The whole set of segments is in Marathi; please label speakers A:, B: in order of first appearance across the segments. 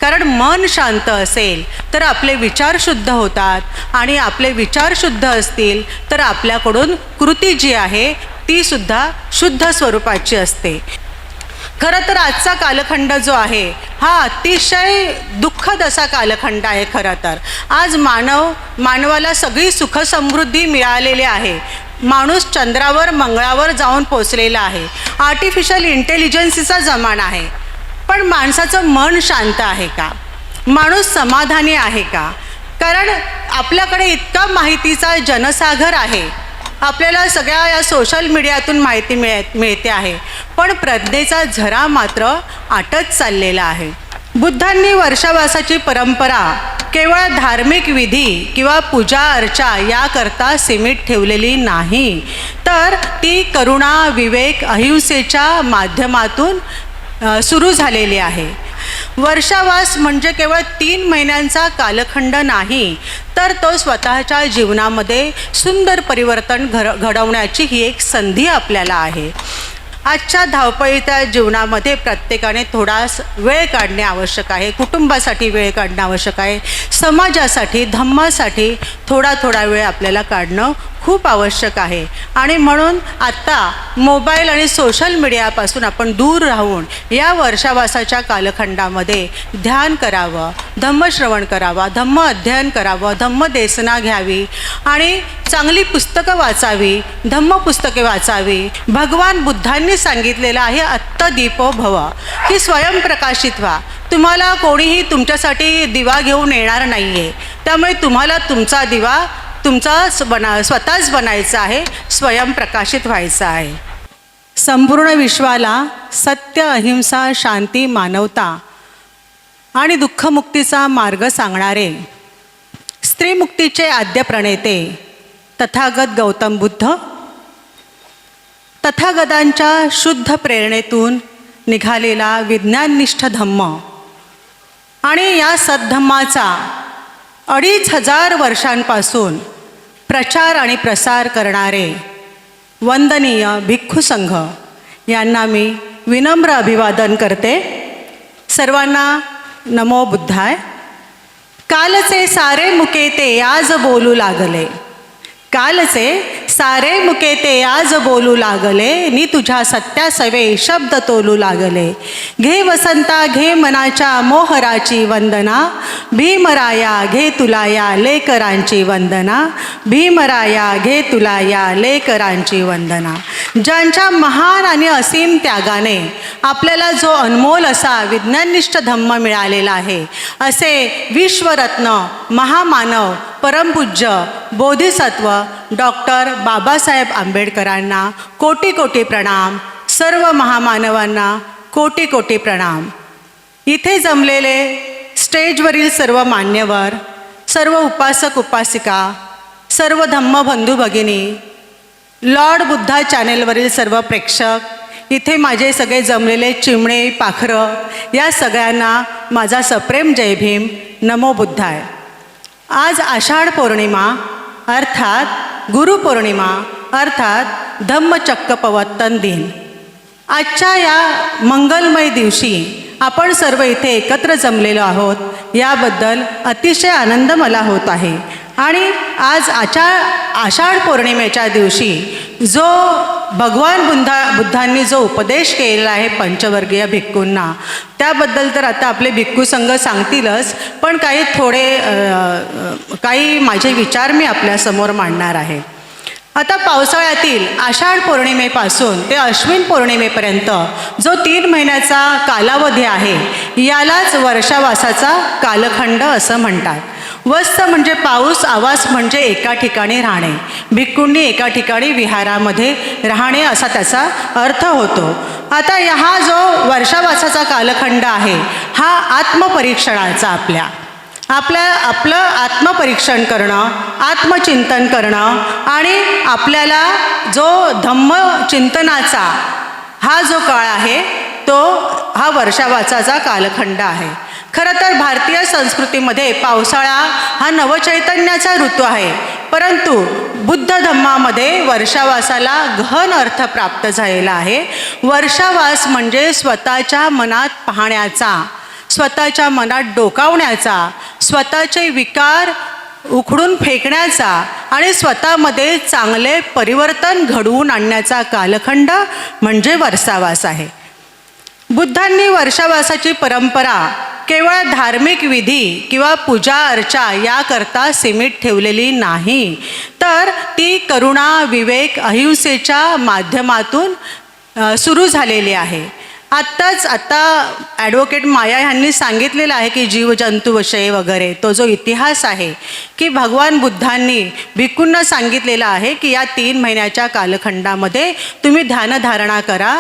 A: कारण मन शांत असेल तर आपले विचार शुद्ध होतात आणि आपले विचार शुद्ध असतील तर आपल्याकडून कृती जी आहे ती सुद्धा शुद्ध स्वरूपाची असते. खरं तर आजचा कालखंड जो आहे हा अतिशय दुःखद असा कालखंड आहे. खरं तर आज मानवाला सगळी सुखसमृद्धी मिळालेली आहे. माणूस चंद्रावर मंगळावर जाऊन पोचलेला आहे. आर्टिफिशियल इंटेलिजन्सीचा जमाना आहे. पण माणसाचं मन शांत आहे का? माणूस समाधानी आहे का? कारण आपल्याकडे इतका माहितीचा जनसागर आहे. आपल्याला सगळ्या या सोशल मीडियातून माहिती मिळते आहे. पण प्रज्ञेचा झरा मात्र आटत चाललेला आहे. बुद्धांनी वर्षावासाची परंपरा केवळ धार्मिक विधी किंवा पूजा अर्चा याकरता सीमित ठेवलेली नाही, तर ती करुणा, विवेक, अहिंसेच्या माध्यमातून सुरू झालेली आहे. वर्षावास म्हणजे केवळ 3 महिन्यांचा कालखंड नाही, तर तो स्वतःच्या जीवनामध्ये सुंदर परिवर्तन घडवण्याची ही एक संधी आपल्याला आहे. आजच्या धावपळीच्या जीवनामध्ये प्रत्येकाने थोडा वेळ काढणे आवश्यक आहे. कुटुंबासाठी वेळ काढणं आवश्यक आहे. समाजासाठी, धम्मासाठी थोडा वेळ आपल्याला काढणं खूप आवश्यक आहे. आणि म्हणून आत्ता मोबाईल आणि सोशल मीडियापासून आपण दूर राहून या वर्षावासाच्या कालखंडामध्ये ध्यान करावं, धम्मश्रवण करावा, धम्म अध्ययन करावं, धम्मदेसना घ्यावी आणि चांगली पुस्तकं वाचावी, धम्म पुस्तके वाचावी. भगवान बुद्धांनी सांगितलेलं आहे अत्तदीपो भव, की स्वयंप्रकाशित व्हा. तुम्हाला कोणीही तुमच्यासाठी दिवा घेऊन येणार नाही आहे. त्यामुळे तुम्हाला तुमचा दिवा स्वतःच बनायचा आहे, स्वयंप्रकाशित व्हायचं आहे. संपूर्ण विश्वाला सत्य, अहिंसा, शांती, मानवता आणि दुःखमुक्तीचा मार्ग सांगणारे स्त्रीमुक्तीचे आद्य प्रणेते तथागत गौतम बुद्ध, तथागतांच्या शुद्ध प्रेरणेतून निघालेला विज्ञाननिष्ठ धम्म आणि या सद्धम्माचा 2500 वर्षांपासून प्रचार आणि प्रसार करणारे वंदनीय भिक्खू संघ यांना मी विनम्र अभिवादन करते. सर्वांना नमो बुद्धाय. कालचे सारे मुके ते आज बोलू लागले, कालचे सारे मुके ते आज बोलू लागले, नी तुझ्या सत्यासवे शब्द तोलू लागले. घे वसंता घे मनाच्या मोहराची वंदना, भीमराया घे तुला या लेकरांची वंदना, भीमराया घे तुला या लेकरांची वंदना. ज्यांच्या महान आणि असीम त्यागाने आपल्याला जो अनमोल असा विज्ञाननिष्ठ धम्म मिळालेला आहे, असे विश्वरत्न महामानव परमपूज्य बोधिसत्व डॉक्टर बाबासाहेब आंबेडकरांना कोटी कोटी प्रणाम. सर्व महामानवांना कोटी कोटी प्रणाम. इथे जमलेले स्टेजवरील सर्व मान्यवर, सर्व उपासक उपासिका, सर्व धम्मबंधू भगिनी, लॉर्ड बुद्धा चॅनेलवरील सर्व प्रेक्षक, इथे माझे सगळे जमलेले चिमणे पाखरं, या सगळ्यांना माझा सप्रेम जय भीम. नमो बुद्धाय. आज आषाढ पौर्णिमा अर्थात गुरुपौर्णिमा अर्थात धम्मचक्कपवर्तन दिन. आजच्या या मंगलमय दिवशी आपण सर्व इथे एकत्र जमलेलो आहोत, याबद्दल अतिशय आनंद मला होत आहे. आणि आज आषाढ पौर्णिमेच्या दिवशी जो भगवान बुद्धांनी जो उपदेश केलेला आहे पंचवर्गीय भिक्खूंना, त्याबद्दल तर आता आपले भिक्खू संघ सांगतीलच, पण काही माझे विचार मी आपल्यासमोर मांडणार आहे. आता पावसाळ्यातील आषाढ पौर्णिमेपासून ते अश्विन पौर्णिमेपर्यंत जो 3 महिन्याचा कालावधी आहे, यालाच वर्षावासाचा कालखंड असं म्हणतात. वस्त म्हणजे पाऊस, आवास म्हणजे एका ठिकाणी राहणे. भिक्खूंनी एका ठिकाणी विहारामध्ये राहणे असा त्याचा अर्थ होतो. आता हा जो वर्षावासाचा कालखंड आहे, हा आत्मपरीक्षणाचा आपलं आत्मपरीक्षण करणं, आत्मचिंतन करणं आणि आपल्याला जो धम्मचिंतनाचा हा जो काळ आहे, तो हा वर्षावासाचा कालखंड आहे. खरं तर भारतीय संस्कृतीमध्ये पावसाळा हा नवचैतन्याचा ऋतू आहे, परंतु बुद्ध धम्मामध्ये वर्षावासाला गहन अर्थ प्राप्त झालेला आहे. वर्षावास म्हणजे स्वतःच्या मनात पाहण्याचा, स्वतःच्या मनात डोकावण्याचा, स्वतःचे विकार उखडून फेकण्याचा आणि स्वतःमध्ये चांगले परिवर्तन घडवून आणण्याचा कालखंड म्हणजे वर्षावास आहे. बुद्धांनी वर्षावासाची परंपरा केवळ धार्मिक विधी किंवा पूजा अर्चा याकरता सीमित ठेवलेली नाही, तर ती करुणा, विवेक, अहिंसेच्या माध्यमातून सुरू झालेली आहे. आता ॲडव्होकेट माया यांनी सांगितलेलं आहे की जीवजंतूविषयी वगैरे तो जो इतिहास आहे की भगवान बुद्धांनी भिक्खूंना सांगितलेलं आहे की या 3 महिन्याच्या कालखंडामध्ये तुम्ही ध्यानधारणा करा,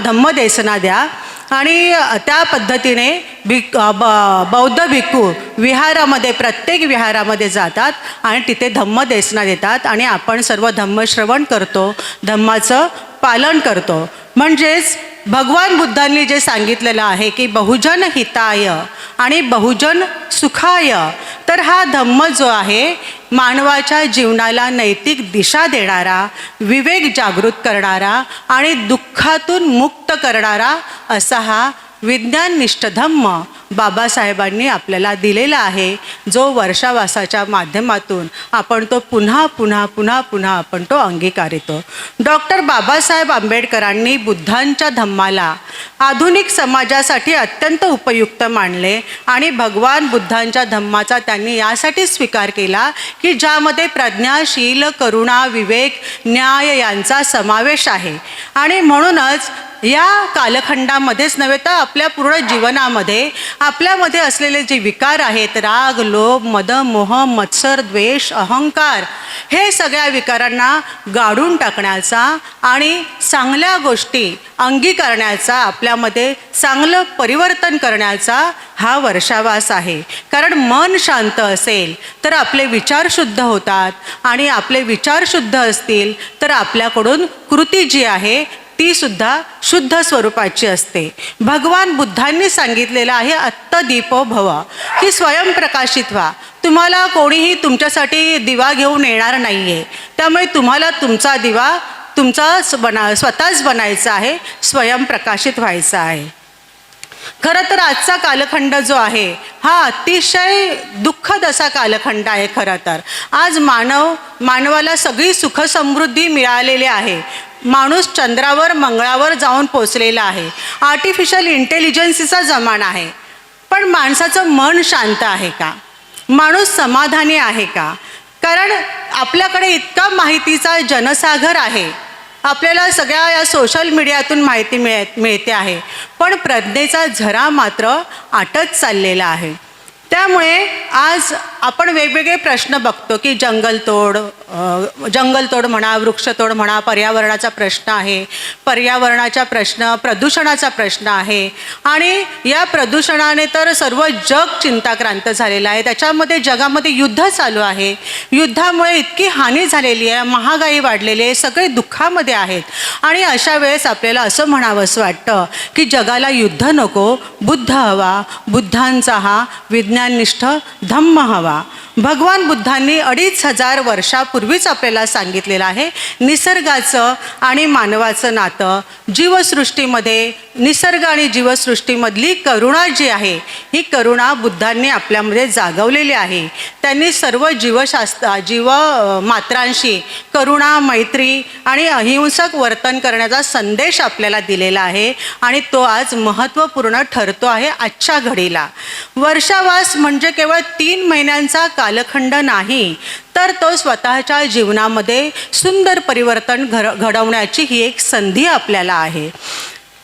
A: धम्मदेसना द्या. आणि त्या पद्धतीने बौद्ध भिक्खू विहारामध्ये, प्रत्येक विहारामध्ये जातात आणि तिथे धम्मदेसना देतात आणि आपण सर्व धम्मश्रवण करतो, धम्माचं पालन करतो. म्हणजेच भगवान बुद्धांनी जे सांगितलेलं आहे की बहुजन हिताय आणि बहुजन सुखाय, तर हा धम्म जो आहे मानवाच्या जीवनाला नैतिक दिशा देणारा, विवेक जागृत करणारा आणि दुःखातून मुक्त करणारा असा हा विज्ञाननिष्ठ धम्म बाबासाहेबांनी आपल्याला दिलेला आहे, जो वर्षावासाच्या माध्यमातून आपण तो पुन्हा आपण तो अंगीकारितो. डॉक्टर बाबासाहेब आंबेडकरांनी बुद्धांच्या धम्माला आधुनिक समाजासाठी अत्यंत उपयुक्त मानले आणि भगवान बुद्धांच्या धम्माचा त्यांनी यासाठी स्वीकार केला की ज्यामध्ये प्रज्ञाशील, करुणा, विवेक, न्याय यांचा समावेश आहे. आणि म्हणूनच या कालखंडामध्येच नव्हे तर आपल्या पूर्ण जीवनामध्ये आपल्यामध्ये असलेले जे विकार आहेत, राग, लोभ, मद, मोह, मत्सर, द्वेष, अहंकार, हे सगळ्या विकारांना गाडून टाकण्याचा आणि चांगल्या गोष्टी अंगीकारण्याचा, आपल्यामध्ये चांगलं परिवर्तन करण्याचा हा वर्षावास आहे. कारण मन शांत असेल तर आपले विचार शुद्ध होतात आणि आपले विचार शुद्ध असतील तर आपल्याकडून कृती जी आहे ती सुद्धा शुद्ध स्वरूपाची असते. भगवान बुद्धांनी सांगितलेलं आहे अत्तदीपो भव, की स्वयंप्रकाशित व्हा. तुम्हाला कोणीही तुमच्यासाठी दिवा घेऊन येणार नाही आहे, त्यामुळे तुम्हाला तुमचा दिवा स्वतःच बनायचा आहे, स्वयंप्रकाशित व्हायचा आहे. खरं तर आजचा कालखंड जो आहे हा अतिशय दुःखद असा कालखंड आहे. खरं तर आज मानवाला सगळी सुखसमृद्धी मिळालेली आहे. माणूस चंद्रावर, मंगळावर जाऊन पोचलेला आहे. आर्टिफिशियल इंटेलिजन्सचा जमाना आहे. पण माणसाचं मन शांत आहे का? माणूस समाधानी आहे का? कारण आपल्याकडे इतका माहितीचा जनसागर आहे, आपल्याला सगळ्या या सोशल मीडियातून माहिती मिळते आहे, पण प्रज्ञेचा झरा मात्र आटत चाललेला आहे. त्यामुळे आज आपण वेगवेगळे प्रश्न बघतो की जंगलतोड म्हणा, वृक्षतोड म्हणा, पर्यावरणाचा प्रश्न आहे, प्रदूषणाचा प्रश्न आहे. आणि या प्रदूषणाने तर सर्व जग चिंताक्रांत झालेलं आहे. त्याच्यामध्ये जगामध्ये युद्ध चालू आहे. युद्धामुळे इतकी हानी झालेली आहे, महागाई वाढलेली आहे, सगळे दुःखामध्ये आहेत. आणि अशा वेळेस आपल्याला असं म्हणावंसं वाटतं की जगाला युद्ध नको, बुद्ध हवा, बुद्धांचा हा विज्ञाननिष्ठ धम्म हवा. भगवान बुद्धांनी 2500 वर्षापूर्वीच आपल्याला सांगितलेलं आहे निसर्गाचं आणि मानवाचं नातं. जीवसृष्टीमध्ये निसर्ग आणि जीवसृष्टीमधली करुणा जी आहे ही करुणा बुद्धांनी आपल्यामध्ये जागवलेली आहे. त्यांनी सर्व जीवमात्रांशी करुणा, मैत्री आणि अहिंसक वर्तन करण्याचा संदेश आपल्याला दिलेला आहे आणि तो आज महत्त्वपूर्ण ठरतो आहे आजच्या घडीला. वर्षावास म्हणजे केवळ 3 महिन्यांचा कालखंड नाही, तर तो स्वतःच्या जीवनामध्ये सुंदर परिवर्तन घडवण्याची ही एक संधी आपल्याला आहे.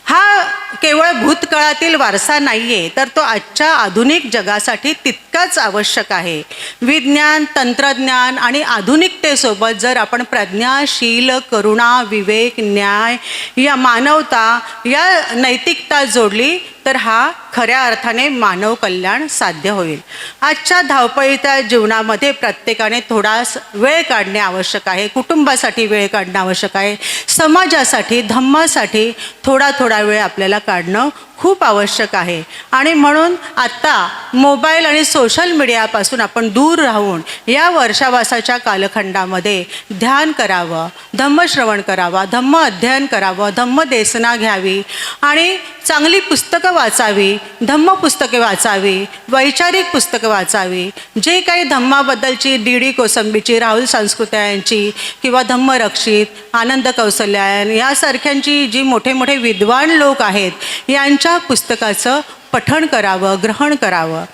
A: हा केवळ भूतकाळातील वारसा नाही आहे, तर तो आजच्या आधुनिक जगासाठी तितकाच आवश्यक आहे. विज्ञान, तंत्रज्ञान आणि आधुनिकतेसोबत जर आपण प्रज्ञाशील, करुणा, विवेक, न्याय, या मानवता, या नैतिकता जोडली तर हा खऱ्या अर्थाने मानव कल्याण साध्य होईल. आजच्या धावपळीच्या जीवनामध्ये प्रत्येकाने थोडा वेळ काढणे आवश्यक आहे. कुटुंबासाठी वेळ काढणं आवश्यक आहे. समाजासाठी, धम्मासाठी थोडा वेळ आपल्याला काढणं खूप आवश्यक आहे. आणि म्हणून आत्ता मोबाईल आणि सोशल मीडियापासून आपण दूर राहून या वर्षावासाच्या कालखंडामध्ये ध्यान करावं, धम्मश्रवण करावा, धम्म अध्ययन करावं, धम्मदेसना घ्यावी आणि चांगली पुस्तकं वाचावी, धम्म पुस्तके वाचावी, वैचारिक पुस्तकं वाचावी. जे काही धम्माबद्दलची डी कोसंबीची, राहुल सांस्कृत्यायांची किंवा धम्मरक्षित, आनंद कौसल्यायन यासारख्यांची जी मोठे मोठे विद्वान लोक आहेत यांच्या पुस्तकाचं पठण करावं, ग्रहण करावं.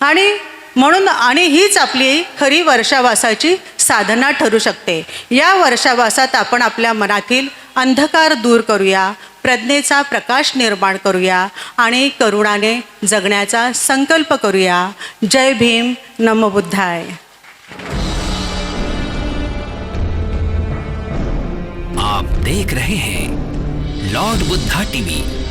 A: आणि हीच आपली खरी वर्षावासाची साधना ठरू शकते. या वर्षावासात आपण आपल्या मनातील अंधकार दूर करूया, प्रज्ञेचा प्रकाश निर्माण करूया आणि करुणाने जगण्याचा संकल्प करूया. जय भीम, नमो बुद्धाय.
B: आप देख रहे हैं लॉर्ड बुद्धा टीवी.